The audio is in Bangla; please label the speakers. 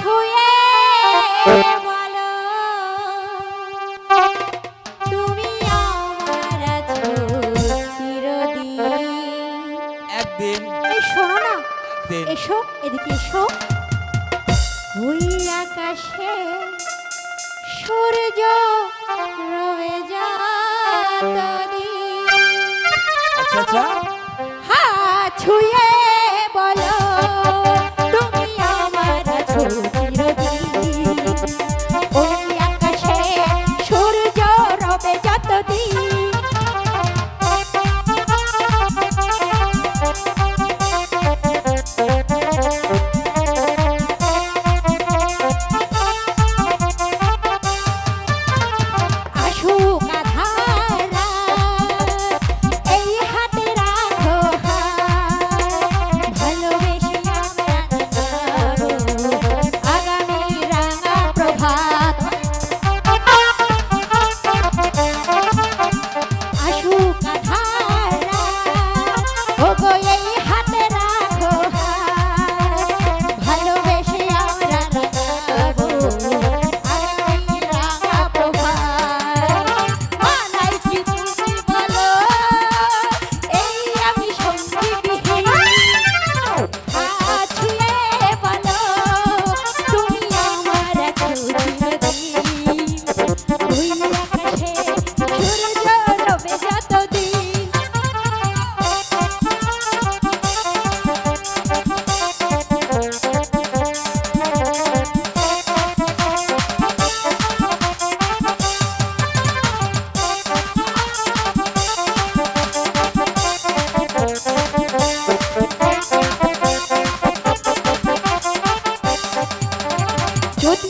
Speaker 1: ছুঁয়ে বলো তুমি আমার আছো চিরদিন।
Speaker 2: একদিন
Speaker 1: এই শোনো না,
Speaker 2: একদিন
Speaker 1: এসো এদিকে এসো। ওই আকাশে সূর্য রবে যতদিন।
Speaker 2: আচ্ছা আচ্ছা
Speaker 1: হাত ছুঁয়ে বলো তুমি আমার আছো চিরদিন। ওই আকাশে সূর্য রবে যতদিন। আসুক আঁধার রাত, এই হাতে রাখো হাত, ভালোবেসে আমরা যাবো আগামী রাঙা প্রভাত। আসুক আঁধার রাত, ওগো এই হাতে রাখো হাত, ভালোবেসে আমরা যাবো আগামী রাঙা প্রভাত। মানাই কি তুমি বলো, এই আমি সঙ্গীবিহীন। হাত ছুঁয়ে বলো তুমি আমার আছো চিরদিন। ওই আকাশে সূর্য রবে যতদিন। যদি